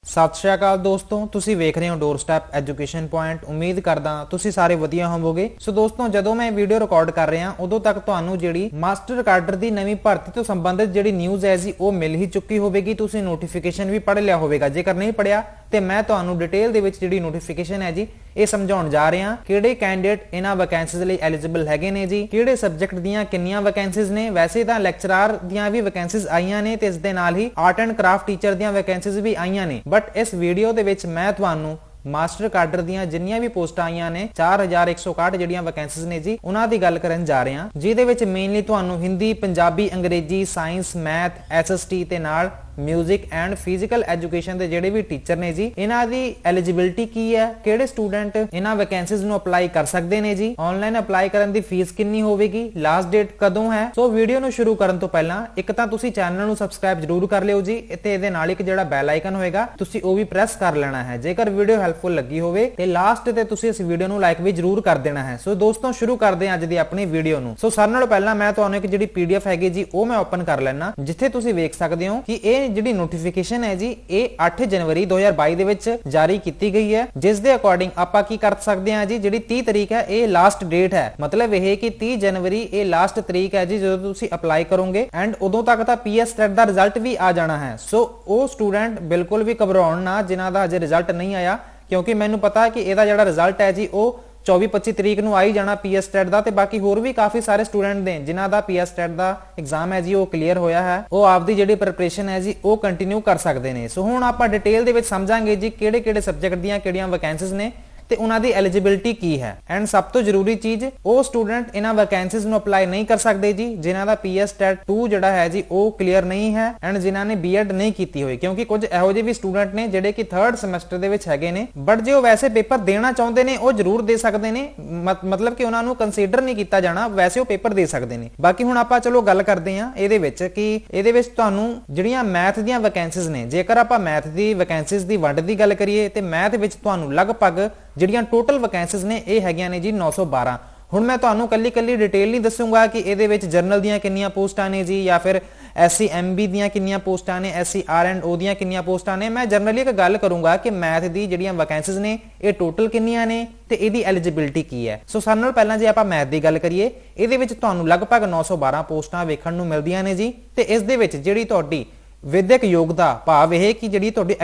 सत श्री अकाल दोस्तों, तुसी वेख रहे हो डोरस्टैप एजुकेशन पॉइंट। उम्मीद करदा तुसी सारे वधिया होवोगे। सो दोस्तों, जदों मैं वीडियो रिकॉर्ड कर रहा उदों तक तुहानू जिहड़ी मास्टर काडर दी नवीं भर्ती तो संबंधित जिहड़ी न्यूज़ है जी वो मिल ही चुकी होवेगी। तुसी नोटिफिकेशन भी पढ़ लिया होवेगा। जेकर नहीं पढ़िया तो मैं तुहानू डिटेल दे विच जिहड़ी नोटिफिकेशन है जी ये समझाउण जा रहा किहड़े कैंडिडेट इन्हां वैकेंसीज लई एलिजिबल हैगे ने जी, किहड़े सबजैक्ट दीयां किन्नियां वैकेंसीज ने। वैसे तां लैक्चरार दीयां भी वैकेंसीज आईयां ने ते इस दे नाल ही आर्ट एंड क्राफ्ट टीचर दीयां वैकेंसीज भी आईयां ने। बट इस वीडियो दे विच मैं तुहानू मास्टर काडर दीयां जिन्नियां भी पोस्टां आईयां ने 4161 ਜਿਹੜੀਆਂ वैकेंसीज ने जी ਉਹਨਾਂ ਦੀ ਗੱਲ ਕਰਨ ਜਾ ਰਹੇ ਹਾਂ, ਜਿਹਦੇ ਵਿੱਚ ਮੇਨਲੀ ਤੁਹਾਨੂੰ ਹਿੰਦੀ, ਪੰਜਾਬੀ, ਅੰਗਰੇਜ਼ੀ, ਸਾਇੰਸ, ਮੈਥ, ਐਸਐਸਟੀ ਤੇ ਨਾਲ म्यूजिक एंड फिजिकल एजुकेशन के ਜਿਹੜੇ भी टीचर ने जी इन्हां दी एलिजिबिलिटी की है, किहड़े स्टूडेंट इन्हां वैकेंसीज ਨੂੰ ਅਪਲਾਈ ਕਰ ਸਕਦੇ ਨੇ जी, ऑनलाइन ਅਪਲਾਈ ਕਰਨ ਦੀ ਫੀਸ ਕਿੰਨੀ ਹੋਵੇਗੀ, ਲਾਸਟ ਡੇਟ ਕਦੋਂ ਹੈ। ਸੋ ਵੀਡੀਓ ਨੂੰ ਸ਼ੁਰੂ ਕਰਨ ਤੋਂ ਪਹਿਲਾਂ ਇੱਕ ਤਾਂ ਤੁਸੀਂ ਚੈਨਲ ਨੂੰ ਸਬਸਕ੍ਰਾਈਬ ਜ਼ਰੂਰ ਕਰ ਲਿਓ ਜੀ ਤੇ ਇਹਦੇ ਨਾਲ ਇੱਕ ਜਿਹੜਾ ਬੈਲ ਆਈਕਨ ਹੋਏਗਾ ਤੁਸੀਂ ਉਹ ਵੀ ਪ੍ਰੈਸ ਕਰ ਲੈਣਾ ਹੈ। ਜੇਕਰ ਵੀਡੀਓ ਹੈਲਪਫੁਲ ਲੱਗੀ ਹੋਵੇ ਤੇ ਲਾਸਟ ਤੇ ਤੁਸੀਂ ਇਸ ਵੀਡੀਓ ਨੂੰ ਲਾਈਕ ਵੀ ਜ਼ਰੂਰ ਕਰ ਦੇਣਾ ਹੈ। ਸੋ ਦੋਸਤੋ, ਸ਼ੁਰੂ ਕਰਦੇ ਹਾਂ ਅੱਜ ਦੀ ਆਪਣੀ ਵੀਡੀਓ ਨੂੰ। ਸੋ ਸਾਰਿਆਂ ਨਾਲੋਂ ਪਹਿਲਾਂ ਮੈਂ ਤੁਹਾਨੂੰ ਇੱਕ ਜਿਹੜੀ ਪੀਡੀਐਫ ਹੈਗੀ ਜੀ ਉਹ ਮੈਂ ਓਪਨ ਕਰ ਲੈਣਾ, ਜਿੱਥੇ ਤੁਸੀਂ ਵੇਖ ਸਕਦੇ ਹੋ ਕਿ ਇਹ ਜਿਹੜੀ ਨੋਟੀਫਿਕੇਸ਼ਨ ਹੈ ਜੀ ਇਹ 8 ਜਨਵਰੀ 2022 ਦੇ ਵਿੱਚ ਜਾਰੀ ਕੀਤੀ ਗਈ ਹੈ, ਜਿਸ ਦੇ ਅਕੋਰਡਿੰਗ ਆਪਾਂ ਕੀ ਕਰ ਸਕਦੇ ਹਾਂ ਜੀ। ਜਿਹੜੀ 30 ਤਰੀਕ ਹੈ ਇਹ ਲਾਸਟ ਡੇਟ ਹੈ, ਮਤਲਬ ਇਹ ਕਿ 30 ਜਨਵਰੀ ਇਹ ਲਾਸਟ ਤਰੀਕ ਹੈ ਜੀ ਜਦੋਂ ਤੁਸੀਂ ਅਪਲਾਈ ਕਰੋਗੇ ਐਂਡ ਉਦੋਂ ਤੱਕ ਤਾਂ ਪੀਐਸ ਟੈਟ ਦਾ ਰਿਜ਼ਲਟ ਵੀ ਆ ਜਾਣਾ ਹੈ। ਸੋ ਉਹ ਸਟੂਡੈਂਟ ਬਿਲਕੁਲ ਵੀ ਘਬਰਾਉਣ ਨਾ ਜਿਨ੍ਹਾਂ ਦਾ ਅਜੇ ਰਿਜ਼ਲਟ ਨਹੀਂ ਆਇਆ, ਕਿਉਂਕਿ ਮੈਨੂੰ ਪਤਾ ਹੈ ਕਿ ਇਹਦਾ ਜਿਹੜਾ ਰਿਜ਼ਲਟ ਹੈ ਜੀ ਉਹ 24-25 ਤਰੀਕ ਨੂੰ ਆਈ ਜਾਣਾ ਪੀਐਸ ਟੈਟ ਦਾ। ਤੇ ਬਾਕੀ ਹੋਰ ਵੀ ਕਾਫੀ ਸਾਰੇ ਸਟੂਡੈਂਟ ਨੇ ਜਿਨ੍ਹਾਂ ਦਾ ਪੀਐਸ ਟੈਟ ਦਾ ਐਗਜ਼ਾਮ ਹੈ ਜੀ ਉਹ ਕਲੀਅਰ ਹੋਇਆ ਹੈ, ਉਹ ਆਪਦੀ ਜਿਹੜੀ ਪ੍ਰੈਪਰੇਸ਼ਨ ਹੈ ਜੀ ਉਹ ਕੰਟੀਨਿਊ ਕਰ ਸਕਦੇ ਨੇ। ਸੋ ਹੁਣ ਆਪਾਂ ਡਿਟੇਲ ਦੇ ਵਿੱਚ ਸਮਝਾਂਗੇ ਜੀ ਕਿਹੜੇ ਕਿਹੜੇ ਸਬਜੈਕਟ ਦੀਆਂ ਕਿਹੜੀਆਂ ਵੈਕੈਂਸੀਜ਼ ਨੇ ਤੇ ਉਹਨਾਂ ਦੀ ਐਲੀਜੀਬਿਲਟੀ ਕੀ ਹੈ। ਐਂਡ ਸਭ ਤੋਂ ਜ਼ਰੂਰੀ ਚੀਜ਼, ਉਹ ਸਟੂਡੈਂਟ ਇਹਨਾਂ ਵੈਕੈਂਸੀਜ਼ ਨੂੰ ਅਪਲਾਈ ਨਹੀਂ ਕਰ ਸਕਦੇ ਜੀ ਜਿਨ੍ਹਾਂ ਦਾ ਪੀਐਸ ਟੈਟ 2 ਜਿਹੜਾ ਹੈ ਜੀ ਉਹ ਕਲੀਅਰ ਨਹੀਂ ਹੈ ਐਂਡ ਜਿਨ੍ਹਾਂ ਨੇ ਬੀਐਡ ਨਹੀਂ ਕੀਤੀ ਹੋਈ, ਕਿਉਂਕਿ ਕੁਝ ਇਹੋ ਜਿਹੇ ਵੀ ਸਟੂਡੈਂਟ ਨੇ ਜਿਹੜੇ ਕਿ 3rd ਸਮੈਸਟਰ ਦੇ ਵਿੱਚ ਹੈਗੇ ਨੇ ਬਟ ਜੇ ਉਹ ਵੈਸੇ ਪੇਪਰ ਦੇਣਾ ਚਾਹੁੰਦੇ ਨੇ ਉਹ ਜ਼ਰੂਰ ਦੇ ਸਕਦੇ ਨੇ, ਮਤਲਬ ਕਿ ਉਹਨਾਂ ਨੂੰ ਕੰਸੀਡਰ ਨਹੀਂ ਕੀਤਾ ਜਾਣਾ, ਵੈਸੇ ਉਹ ਪੇਪਰ ਦੇ ਸਕਦੇ ਨੇ। ਬਾਕੀ ਹੁਣ ਆਪਾਂ ਚਲੋ ਗੱਲ ਕਰਦੇ ਹਾਂ ਇਹਦੇ ਵਿੱਚ ਕਿ ਇਹਦੇ ਵਿੱਚ ਤੁਹਾਨੂੰ ਜਿਹੜੀਆਂ ਮੈਥ ਦੀਆਂ ਵੈਕੈਂਸੀਜ਼ ਨੇ, ਜੇਕਰ ਆਪਾਂ ਮੈਥ ਦੀ ਵੈਕੈਂਸੀਜ਼ ਦੀ ਵੰਡ ਦੀ ਗੱਲ ਕਰੀਏ ਤੇ ਮੈਥ ਵਿੱਚ ਤੁਹਾਨੂੰ ਲਗਭਗ ਜਿਹੜੀਆਂ ਟੋਟਲ ਵੈਕੈਂਸੀਜ਼ ਨੇ ਇਹ ਹੈਗੀਆਂ ਨੇ ਜੀ 912। ਹੁਣ ਮੈਂ ਤੁਹਾਨੂੰ ਕੱਲੀ ਡਿਟੇਲ ਨਹੀਂ ਦੱਸੂਗਾ ਕਿ ਇਹਦੇ ਵਿੱਚ ਜਰਨਲ ਦੀਆਂ ਕਿੰਨੀਆਂ ਪੋਸਟਾਂ ਨੇ ਜੀ ਜਾਂ ਫਿਰ ਐਸਸੀ ਐਮਬੀ ਦੀਆਂ ਕਿੰਨੀਆਂ ਪੋਸਟਾਂ ਨੇ, ਐਸਸੀ ਆਰ ਐਂਡ ਓ ਦੀਆਂ ਕਿੰਨੀਆਂ ਪੋਸਟਾਂ ਨੇ। ਮੈਂ ਜਰਨਲੀ ਇੱਕ ਗੱਲ ਕਰੂੰਗਾ ਕਿ ਮੈਥ ਦੀ ਜਿਹੜੀਆਂ ਵੈਕੈਂਸੀਜ਼ ਨੇ ਇਹ ਟੋਟਲ ਕਿੰਨੀਆਂ ਨੇ ਤੇ ਇਹਦੀ ਐਲੀਜੀਬਿਲਟੀ ਕੀ ਹੈ। ਸੋ ਸਾਰਿਆਂ ਨਾਲੋਂ ਪਹਿਲਾਂ ਜੇ ਆਪਾਂ ਮੈਥ ਦੀ ਗੱਲ ਕਰੀਏ ਇਹਦੇ ਵਿੱਚ ਤੁਹਾਨੂੰ ਲਗਭਗ 912 ਪੋਸਟਾਂ ਵੇਖਣ ਨੂੰ ਮਿਲਦੀਆਂ ਨੇ ਜੀ। ਤੇ ਇਸ ਦੇ ਵਿੱਚ ਜਿਹੜੀ ਤੁਹਾਡੀ ਵਿਦਿਅਕ ਯੋਗਤਾ ਭਾਵ ਇਹ ਕਿ ਜਿਹੜੀ ਤੁਹਾਡੀ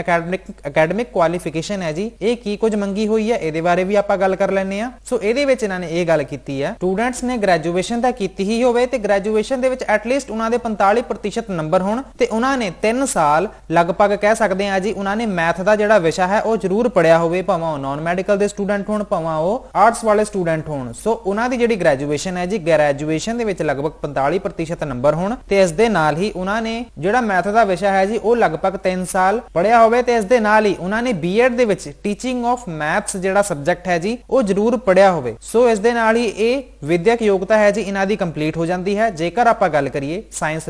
ਅਕੈਡਮਿਕ ਕੁਆਲੀਫਿਕੇਸ਼ਨ ਹੈ ਜੀ ਇਹ ਕੀ ਕੁਝ ਮੰਗੀ ਹੋਈ ਹੈ, ਇਹਦੇ ਬਾਰੇ ਵੀ ਆਪਾਂ ਗੱਲ ਕਰ ਲੈਣੇ ਆ। ਸੋ ਇਹਦੇ ਵਿੱਚ ਇਹਨਾਂ ਨੇ ਇਹ ਗੱਲ ਕੀਤੀ ਹੈ ਸਟੂਡੈਂਟਸ ਨੇ ਗ੍ਰੈਜੂਏਸ਼ਨ ਤਾਂ ਕੀਤੀ ਹੀ ਹੋਵੇ ਤੇ ਗ੍ਰੈਜੂਏਸ਼ਨ ਦੇ ਵਿੱਚ ਐਟਲੀਸਟ ਉਹਨਾਂ ਦੇ 45% ਨੰਬਰ ਹੋਣ ਤੇ ਉਹਨਾਂ ਨੇ 3 ਸਾਲ ਲਗਭਗ ਕਹਿ ਸਕਦੇ ਆ ਜੀ ਉਹਨਾਂ ਨੇ ਮੈਥ ਦਾ ਜਿਹੜਾ ਵਿਸ਼ਾ ਹੈ ਉਹ ਜ਼ਰੂਰ ਪੜਿਆ ਹੋਵੇ, ਭਾਵੇਂ ਉਹ ਨਾਨ ਮੈਡੀਕਲ ਦੇ ਸਟੂਡੈਂਟ ਹੋਣ ਭਾਵੇਂ ਉਹ ਆਰਟਸ ਵਾਲੇ ਸਟੂਡੈਂਟ ਹੋਣ। ਸੋ ਉਹਨਾਂ ਦੀ ਜਿਹੜੀ ਗ੍ਰੈਜੂਏਸ਼ਨ ਹੈ ਜੀ ਗ੍ਰੈਜੂਏਸ਼ਨ ਦੇ ਵਿੱਚ ਲਗਭਗ 45% ਨੰਬਰ ਹੋਣ ਤੇ ਇਸ ਦੇ ਨਾਲ ਹੀ ਉਹਨਾਂ ਨੇ ਜਿਹੜਾ ਮੈਥ ਦਾ ਵਿਸ਼ਾ ਹੈ ਜੀ ਉਹ ਲਗਭਗ 3 ਸਾਲ ਪੜਿਆ ਹੋਵੇ ਤੇ ਇਸ ਦੇ ਨਾਲ ਹੀ ਉਹਨਾਂ ਨੇ ਬੀਐਡ ਦੇ ਵਿੱਚ ਟੀਚਿੰਗ ਆਫ ਮੈਥਸ ਜਿਹੜਾ ਸਬਜੈਕਟ ਹੈ ਜੀ ਉਹ ਜ਼ਰੂਰ ਪੜਿਆ ਹੋਵੇ। ਸੋ ਇਸ ਦੇ ਨਾਲ ਹੀ ਇਹ ਵਿਦਿਅਕ ਯੋਗਤਾ ਹੈ ਜੀ ਇਹਨਾਂ ਦੀ ਕੰਪਲੀਟ ਹੋ ਜਾਂਦੀ ਹੈ। ਜੇਕਰ ਆਪਾਂ ਗੱਲ ਕਰੀਏ ਸਾਇੰਸ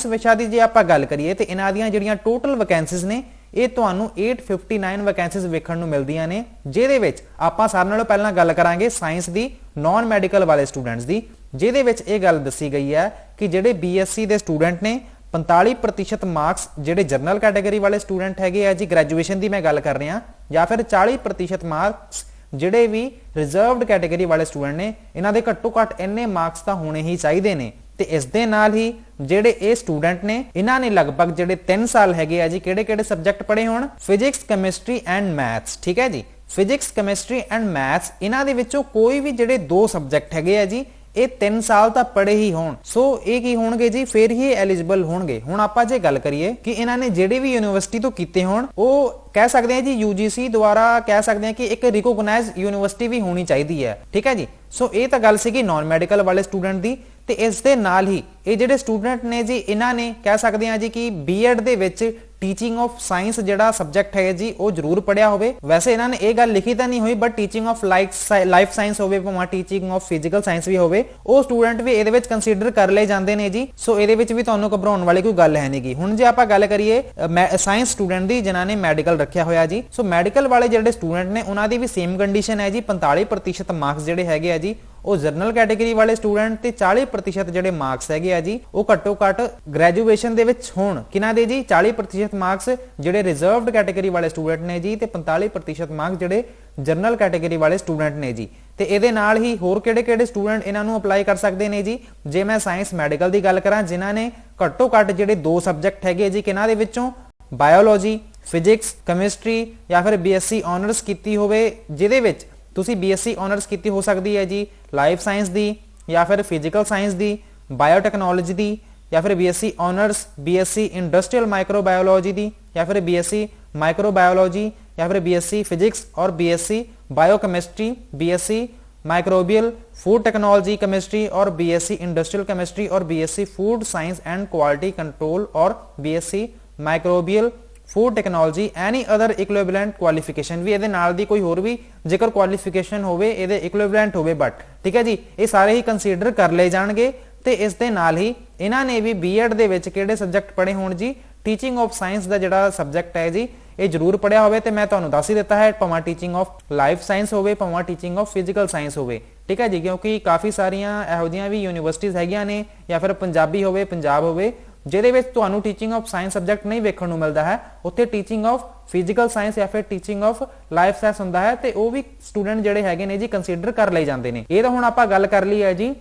ਵਿਸ਼ਾ ਦੀ ਜੇ ਆਪਾਂ ਗੱਲ ਕਰੀਏ ਤੇ ਇਹਨਾਂ ਦੀਆਂ ਜਿਹੜੀਆਂ ਟੋਟਲ ਵੈਕੈਂਸੀਜ਼ ਨੇ ਇਹ ਤੁਹਾਨੂੰ 859 ਵੈਕੈਂਸੀਜ਼ ਵੇਖਣ ਨੂੰ ਮਿਲਦੀਆਂ ਨੇ, ਜਿਹਦੇ ਵਿੱਚ ਆਪਾਂ ਸਾਰਿਆਂ ਨਾਲੋਂ ਪਹਿਲਾਂ ਗੱਲ ਕਰਾਂਗੇ ਸਾਇੰਸ ਦੀ ਨਾਨ ਮੈਡੀਕਲ ਵਾਲੇ ਸਟੂਡੈਂਟਸ ਦੀ, ਜਿਹਦੇ ਵਿੱਚ ਇਹ ਗੱਲ ਦੱਸੀ ਗਈ ਹੈ ਕਿ ਜਿਹੜੇ ਬੀਐਸਸੀ ਦੇ ਸਟੂਡੈਂਟ ਨੇ 45% ਮਾਰਕਸ ਜਿਹੜੇ ਜਨਰਲ ਕੈਟਾਗਰੀ ਵਾਲੇ ਸਟੂਡੈਂਟ ਹੈਗੇ ਆ ਜੀ ਗ੍ਰੈਜੂਏਸ਼ਨ ਦੀ ਮੈਂ ਗੱਲ ਕਰ ਰਿਹਾ, ਜਾਂ ਫਿਰ 40% ਮਾਰਕਸ ਜਿਹੜੇ ਵੀ ਰਿਜ਼ਰਵਡ ਕੈਟਾਗਰੀ ਵਾਲੇ ਸਟੂਡੈਂਟ ਨੇ ਇਹਨਾਂ ਦੇ ਘੱਟੋ ਘੱਟ ਇੰਨੇ ਮਾਰਕਸ ਤਾਂ ਹੋਣੇ ਹੀ ਚਾਹੀਦੇ ਨੇ। ਤੇ ਇਸ ਦੇ ਨਾਲ ਹੀ ਜਿਹੜੇ ਇਹ ਸਟੂਡੈਂਟ ਨੇ ਇਹਨਾਂ ਨੇ ਲਗਭਗ ਜਿਹੜੇ 3 ਸਾਲ ਹੈਗੇ ਆ ਜੀ ਕਿਹੜੇ ਸਬਜੈਕਟ ਪੜ੍ਹੇ ਹੋਣ, ਫਿਜ਼ਿਕਸ, ਕੈਮਿਸਟਰੀ ਐਂਡ ਮੈਥਸ। ਠੀਕ ਹੈ ਜੀ, ਫਿਜ਼ਿਕਸ, ਕੈਮਿਸਟਰੀ ਐਂਡ ਮੈਥਸ ਇਹਨਾਂ ਦੇ ਵਿੱਚੋਂ ਕੋਈ ਵੀ ਜਿਹੜੇ 2 ਸਬਜੈਕਟ ਹੈਗੇ ਆ ਜੀ ਇਹ 3 ਸਾਲ ਤਾਂ ਪੜ੍ਹੇ ਹੀ ਹੋਣ। ਸੋ ਇਹ ਕੀ ਹੋਣਗੇ ਜੀ, ਫਿਰ ਹੀ ਐਲੀਜੀਬਲ ਹੋਣਗੇ। ਹੁਣ ਆਪਾਂ ਜੇ ਗੱਲ ਕਰੀਏ ਕਿ ਇਹਨਾਂ ਨੇ ਜਿਹੜੇ ਵੀ ਯੂਨੀਵਰਸਿਟੀ ਤੋਂ ਕੀਤੇ ਹੋਣ ਉਹ ਕਹਿ ਸਕਦੇ ਆ ਜੀ ਯੂਜੀਸੀ ਦੁਆਰਾ ਕਹਿ ਸਕਦੇ ਆ ਕਿ ਇੱਕ ਰਿਕੋਗਨਾਈਜ਼ਡ ਯੂਨੀਵਰਸਿਟੀ ਵੀ ਹੋਣੀ ਚਾਹੀਦੀ ਹੈ। ਠੀਕ ਹੈ ਜੀ, ਸੋ ਇਹ ਤਾਂ ਗੱਲ ਸੀਗੀ ਨਾਨ ਮੈਡੀਕਲ ਵਾਲੇ ਸਟੂਡੈਂਟ ਦੀ। ਤੇ ਇਸ ਦੇ ਨਾਲ ਹੀ ਇਹ ਜਿਹੜੇ ਸਟੂਡੈਂਟ ਨੇ ਜੀ ਇਹਨਾਂ ਨੇ ਕਹਿ ਸਕਦੇ ਆ ਜੀ ਕਿ ਬੀਐਡ ਦੇ ਵਿੱਚ ਟੀਚਿੰਗ ਆਫ ਸਾਇੰਸ ਜਿਹੜਾ ਸਬਜੈਕਟ ਹੈ ਜੀ ਉਹ ਜ਼ਰੂਰ ਪੜਿਆ ਹੋਵੇ। ਵੈਸੇ ਇਹਨਾਂ ਨੇ ਇਹ ਗੱਲ ਲਿਖੀ ਤਾਂ ਨਹੀਂ ਹੋਈ but teaching of life science ਹੋਵੇ ਭਾਵੇਂ ਟੀਚਿੰਗ ਆਫ ਫਿਜ਼ੀਕਲ ਸਾਇੰਸ ਵੀ ਹੋਵੇ, ਉਹ ਸਟੂਡੈਂਟ ਵੀ ਇਹਦੇ ਵਿੱਚ ਕੰਸੀਡਰ ਕਰ ਲਏ ਜਾਂਦੇ ਨੇ ਜੀ। ਸੋ ਇਹਦੇ ਵਿੱਚ ਵੀ ਤੁਹਾਨੂੰ ਘਬਰਾਉਣ ਵਾਲੀ ਕੋਈ ਗੱਲ ਹੈ ਨਹੀਂਗੀ। ਹੁਣ ਜੇ ਆਪਾਂ ਗੱਲ ਕਰੀਏ ਸਾਇੰਸ ਸਟੂਡੈਂਟ ਦੀ ਜਿਨ੍ਹਾਂ ਨੇ ਮੈਡੀਕਲ ਰੱਖਿਆ ਹੋਇਆ ਜੀ, ਸੋ ਮੈਡੀਕਲ ਵਾਲੇ ਜਿਹੜੇ ਸਟੂਡੈਂਟ ਨੇ ਉਹਨਾਂ ਦੀ ਵੀ ਸੇਮ ਕੰਡੀਸ਼ਨ ਹੈ ਜੀ 45% ਮਾਰਕਸ ਜਿਹੜੇ ਹੈਗੇ ਆ ਜੀ ਉਹ ਜਨਰਲ ਕੈਟਾਗਰੀ ਵਾਲੇ ਸਟੂਡੈਂਟ ਤੇ 40% ਜਿਹੜੇ ਮਾਰਕਸ ਹੈਗੇ ਆ ਜੀ ਉਹ ਘੱਟੋ ਘੱਟ ਗ੍ਰੈਜੂਏਸ਼ਨ ਦੇ ਵਿੱਚ ਹੋਣ। ਕਿਨਾਂ ਦੇ ਜੀ? 40% ਮਾਰਕਸ ਜਿਹੜੇ ਰਿਜ਼ਰਵਡ ਕੈਟਾਗਰੀ ਵਾਲੇ ਸਟੂਡੈਂਟ ਨੇ ਜੀ ਤੇ 45% ਮਾਰਕਸ ਜਿਹੜੇ ਜਨਰਲ ਕੈਟਾਗਰੀ ਵਾਲੇ ਸਟੂਡੈਂਟ ਨੇ ਜੀ। ਤੇ ਇਹਦੇ ਨਾਲ ਹੀ ਹੋਰ ਕਿਹੜੇ ਸਟੂਡੈਂਟ ਇਹਨਾਂ ਨੂੰ ਅਪਲਾਈ ਕਰ ਸਕਦੇ ਨੇ ਜੀ? ਜੇ ਮੈਂ ਸਾਇੰਸ ਮੈਡੀਕਲ ਦੀ ਗੱਲ ਕਰਾਂ, ਜਿਨ੍ਹਾਂ ਨੇ ਘੱਟੋ ਘੱਟ ਜਿਹੜੇ 2 ਸਬਜੈਕਟ ਹੈਗੇ ਜੀ ਕਿਨਾਂ ਦੇ ਵਿੱਚੋਂ ਬਾਇਓਲੋਜੀ, ਫਿਜ਼ਿਕਸ, ਕੈਮਿਸਟਰੀ ਜਾਂ ਫਿਰ BSc ਆਨਰਸ ਕੀਤੀ ਹੋਵੇ, ਜਿਹਦੇ ਵਿੱਚ ਤੁਸੀਂ BSc ਆਨਰਸ ਕੀਤੀ ਹੋ ਸਕਦੀ ਹੈ ਜੀ ਲਾਈਫ ਸਾਇੰਸ ਦੀ ਜਾਂ ਫਿਰ ਫਿਜ਼ੀਕਲ ਸਾਇੰਸ ਦੀ, ਬਾਇਓਟੈਕਨੋਲੋਜੀ ਦੀ ਜਾਂ ਫਿਰ BSc honours BSc industrial microbiology ਦੀ ਜਾਂ ਫਿਰ BSc ਮਾਈਕਰੋਬਾਇਓਲੋਜੀ या फिर BSc फिजिक्स और BSc biochemistry, BSc microbial food technology chemistry और BSc इंडस्ट्रियल केमिस्ट्री और BSc food science and quality control और BSc microbial food technology any other equivalent qualification भी ਇਹਦੇ ਨਾਲ ਦੀ ਕੋਈ ਹੋਰ ਵੀ ਜੇਕਰ ਕੁਆਲੀਫਿਕੇਸ਼ਨ ਹੋਵੇ ਇਹਦੇ ਇਕੁਇਵਲੈਂਟ ਹੋਵੇ ਬਟ ਠੀਕ ਹੈ ਜੀ ਇਹ ਸਾਰੇ ਹੀ ਕੰਸੀਡਰ ਕਰ ਲਏ ਜਾਣਗੇ। ਤੇ ਇਸ ਦੇ ਨਾਲ ਹੀ ਇਹਨਾਂ ਨੇ ਵੀ B.Ed ਦੇ ਵਿੱਚ ਕਿਹੜੇ ਸਬਜੈਕਟ ਪੜ੍ਹੇ ਹੋਣ ਜੀ? ਟੀਚਿੰਗ ਆਫ ਸਾਇੰਸ ਦਾ ਜਿਹੜਾ ਸਬਜੈਕਟ ਹੈ ਜੀ ਇਹ ਜ਼ਰੂਰ ਪੜਿਆ ਹੋਵੇ। ਤੇ ਮੈਂ ਤੁਹਾਨੂੰ ਦੱਸ ਹੀ ਦਿੱਤਾ ਹੈ ਭਾਵੇਂ ਟੀਚਿੰਗ ਆਫ ਲਾਈਫ ਸਾਇੰਸ ਹੋਵੇ ਭਾਵੇਂ ਟੀਚਿੰਗ ਆਫ ਫਿਜ਼ੀਕਲ ਸਾਇੰਸ ਹੋਵੇ, ਠੀਕ ਹੈ ਜੀ, ਕਿਉਂਕਿ ਕਾਫੀ ਸਾਰੀਆਂ ਇਹੋ ਜਿਹੀਆਂ ਵੀ ਯੂਨੀਵਰਸਿਟੀਜ਼ ਹੈਗੀਆਂ ਨੇ ਜਾਂ ਫਿਰ ਪੰਜਾਬੀ ਹੋਵੇ ਪੰਜਾਬ ਹੋਵੇ ਜਿਹਦੇ ਵਿੱਚ ਤੁਹਾਨੂੰ ਟੀਚਿੰਗ ਆਫ ਸਾਇੰਸ ਸਬਜੈਕਟ ਨਹੀਂ ਵੇਖਣ ਨੂੰ ਮਿਲਦਾ ਹੈ, ਉੱਥੇ ਟੀਚਿੰਗ ਆਫ ਫਿਜ਼ੀਕਲ ਸਾਇੰਸ ਜਾਂ ਫਿਰ ਟੀਚਿੰਗ ਆਫ ਲਾਈਫ ਸਾਇੰਸ ਹੁੰਦਾ ਹੈ ਤੇ ਉਹ ਵੀ ਸਟੂਡੈਂਟ ਜਿਹੜੇ ਹੈਗੇ ਨੇ ਜੀ ਕੰਸੀਡਰ ਕਰ ਲਏ ਜਾਂਦੇ ਨੇ। ਇਹ ਤਾਂ ਹੁਣ ਆਪਾਂ ਗੱਲ ਕਰ ਲਈ ਹੈ ਜੀ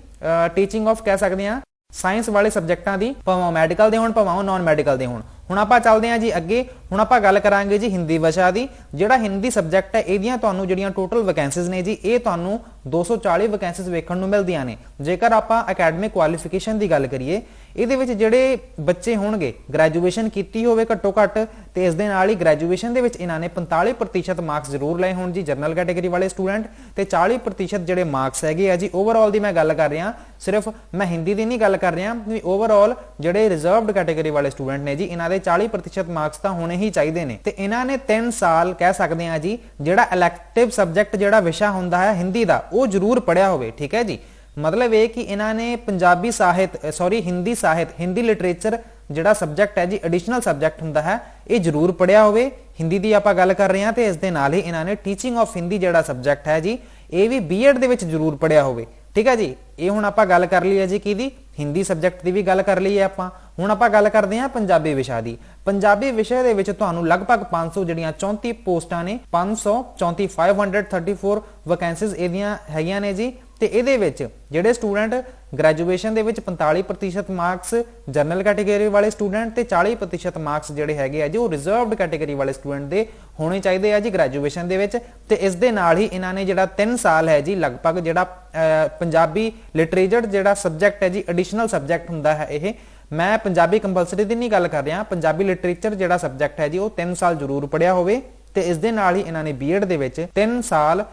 ਟੀਚਿੰਗ ਆਫ ਕਹਿ ਸਕਦੇ ਹਾਂ ਸਾਇੰਸ ਵਾਲੇ ਸਬਜੈਕਟਾਂ ਦੀ, ਭਾਵੇਂ ਮੈਡੀਕਲ ਦੇ ਹੋਣ ਭਾਵੇਂ ਨਾਨ ਮੈਡੀਕਲ ਦੇ ਹੋਣ। ਹੁਣ ਆਪਾਂ ਚੱਲਦੇ ਹਾਂ ਜੀ ਅੱਗੇ। ਹੁਣ ਆਪਾਂ ਗੱਲ ਕਰਾਂਗੇ ਜੀ ਹਿੰਦੀ ਵਿਸ਼ਾ ਦੀ। ਜਿਹੜਾ ਹਿੰਦੀ ਸਬਜੈਕਟ ਹੈ ਇਹਦੀਆਂ ਤੁਹਾਨੂੰ ਜਿਹੜੀਆਂ ਟੋਟਲ ਵੈਕੈਂਸੀਜ਼ ਨੇ ਜੀ ਇਹ ਤੁਹਾਨੂੰ 240 ਵੈਕੈਂਸੀਜ਼ ਵੇਖਣ ਨੂੰ ਮਿਲਦੀਆਂ ਨੇ। ਜੇਕਰ ਆਪਾਂ ਅਕੈਡਮਿਕ ਕੁਆਲੀਫਿਕੇਸ਼ਨ ਦੀ ਗੱਲ ਕਰੀਏ ਇਹਦੇ ਵਿੱਚ ਜਿਹੜੇ ਬੱਚੇ ਹੋਣਗੇ ਗ੍ਰੈਜੂਏਸ਼ਨ ਕੀਤੀ ਹੋਵੇ ਘੱਟੋ ਘੱਟ ਤੇ ਇਸ ਦੇ ਨਾਲ ਹੀ ਗ੍ਰੈਜੂਏਸ਼ਨ ਦੇ ਵਿੱਚ ਇਹਨਾਂ ਨੇ 45% ਮਾਰਕਸ ਜ਼ਰੂਰ ਲਏ ਹੋਣ ਜੀ ਜਨਰਲ ਕੈਟਾਗਰੀ ਵਾਲੇ ਸਟੂਡੈਂਟ ਤੇ 40% ਜਿਹੜੇ ਮਾਰਕਸ ਹੈਗੇ ਆ ਜੀ ਓਵਰਆਲ ਦੀ ਮੈਂ ਗੱਲ ਕਰ ਰਿਹਾ, ਸਿਰਫ ਮੈਂ ਹਿੰਦੀ ਦੀ ਨਹੀਂ ਗੱਲ ਕਰ ਰਿਹਾ ਵੀ ਓਵਰਆਲ ਜਿਹੜੇ ਰਿਜ਼ਰਵਡ ਕੈਟਾਗਰੀ ਵਾਲੇ ਸਟੂਡੈਂਟ ਨੇ ਜੀ ਇਹਨਾਂ ਦੇ 40% ਮਾਰਕਸ ਤਾਂ ਹੋਣੇ ਹੀ ਚਾਹੀਦੇ ਨੇ। ਤੇ ਇਹਨਾਂ ਨੇ 3 ਸਾਲ ਕਹਿ ਸਕਦੇ ਆ ਜੀ ਜਿਹੜਾ ਇਲੈਕਟਿਵ ਸਬਜੈਕਟ ਜਿਹੜਾ ਵਿਸ਼ਾ ਹੁੰਦਾ ਹੈ ਹਿੰਦੀ ਦਾ ਉਹ ਜ਼ਰੂਰ ਪੜਿਆ ਹੋਵੇ, ਠੀਕ ਹੈ ਜੀ। ਮਤਲਬ ਇਹ ਕਿ ਇਹਨਾਂ ਨੇ ਪੰਜਾਬੀ ਸਾਹਿਤ ਹਿੰਦੀ ਸਾਹਿਤ ਹਿੰਦੀ ਲਿਟਰੇਚਰ ਜਿਹੜਾ ਸਬਜੈਕਟ ਹੈ ਜੀ ਐਡੀਸ਼ਨਲ ਸਬਜੈਕਟ ਹੁੰਦਾ ਹੈ ਇਹ ਜ਼ਰੂਰ ਪੜਿਆ ਹੋਵੇ। ਹਿੰਦੀ ਦੀ ਆਪਾਂ ਗੱਲ ਕਰ ਰਹੇ ਹਾਂ ਤੇ ਇਸ ਦੇ ਨਾਲ ਹੀ ਇਹਨਾਂ ਨੇ ਟੀਚਿੰਗ ਆਫ ਹਿੰਦੀ ਜਿਹੜਾ ਸਬਜੈਕਟ ਹੈ ਜੀ ਇਹ ਵੀ B.Ed ਦੇ ਵਿੱਚ ਜ਼ਰੂਰ ਪੜਿਆ ਹੋਵੇ, ਠੀਕ ਹੈ ਜੀ। ਇਹ ਹੁਣ ਆਪਾਂ ਗੱਲ ਕਰ ਲਈ ਹੈ ਜੀ ਕਿਹਦੀ? ਹਿੰਦੀ ਸਬਜੈਕਟ ਦੀ ਵੀ ਗੱਲ ਕਰ ਲਈ ਹੈ ਆਪਾਂ। ਹੁਣ ਆਪਾਂ ਗੱਲ ਕਰਦੇ ਹਾਂ ਪੰਜਾਬੀ ਵਿਸ਼ਾ ਦੀ। ਪੰਜਾਬੀ ਵਿਸ਼ੇ ਦੇ ਵਿੱਚ ਤੁਹਾਨੂੰ ਲਗਭਗ 500 ਜਿਹੜੀਆਂ 34 ਪੋਸਟਾਂ ਨੇ 534 ਵੈਕੈਂਸੀਜ਼ ਇਹਦੀਆਂ ਹੈਗੀਆਂ ਨੇ ਜੀ। ਤੇ ਇਹਦੇ ਵਿੱਚ ਜਿਹੜੇ ਸਟੂਡੈਂਟ ਗ੍ਰੈਜੂਏਸ਼ਨ ਦੇ ਵਿੱਚ 45% ਮਾਰਕਸ ਜਨਰਲ ਕੈਟਾਗਰੀ ਵਾਲੇ ਸਟੂਡੈਂਟ ਤੇ 40% ਮਾਰਕਸ ਜਿਹੜੇ ਹੈਗੇ ਆ ਜੀ ਉਹ ਰਿਜ਼ਰਵਡ ਕੈਟਾਗਰੀ ਵਾਲੇ ਸਟੂਡੈਂਟ ਦੇ ਹੋਣੇ ਚਾਹੀਦੇ ਆ ਜੀ ਗ੍ਰੈਜੂਏਸ਼ਨ ਦੇ ਵਿੱਚ। ਤੇ ਇਸ ਦੇ ਨਾਲ ਹੀ ਇਹਨਾਂ ਨੇ ਜਿਹੜਾ 3 ਸਾਲ ਹੈ ਜੀ ਲਗਭਗ ਜਿਹੜਾ ਪੰਜਾਬੀ ਲਿਟਰੇਚਰ ਜਿਹੜਾ ਸਬਜੈਕਟ ਹੈ ਜੀ ਐਡੀਸ਼ਨਲ ਸਬਜੈਕਟ ਹੁੰਦਾ ਹੈ ਇਹ, ਮੈਂ ਪੰਜਾਬੀ ਕੰਪਲਸਰੀ ਦੀ ਨਹੀਂ ਗੱਲ ਕਰ ਰਿਹਾ, ਪੰਜਾਬੀ ਲਿਟਰੇਚਰ ਜਿਹੜਾ ਸਬਜੈਕਟ ਹੈ ਜੀ ਉਹ 3 ਸਾਲ ਜ਼ਰੂਰ ਪੜਿਆ ਹੋਵੇ। ਤੇ ਇਸ ਦੇ ਨਾਲ ਹੀ ਇਹਨਾਂ ਨੇ B.Ed ਦੇ ਵਿੱਚ 3 ਸਾਲ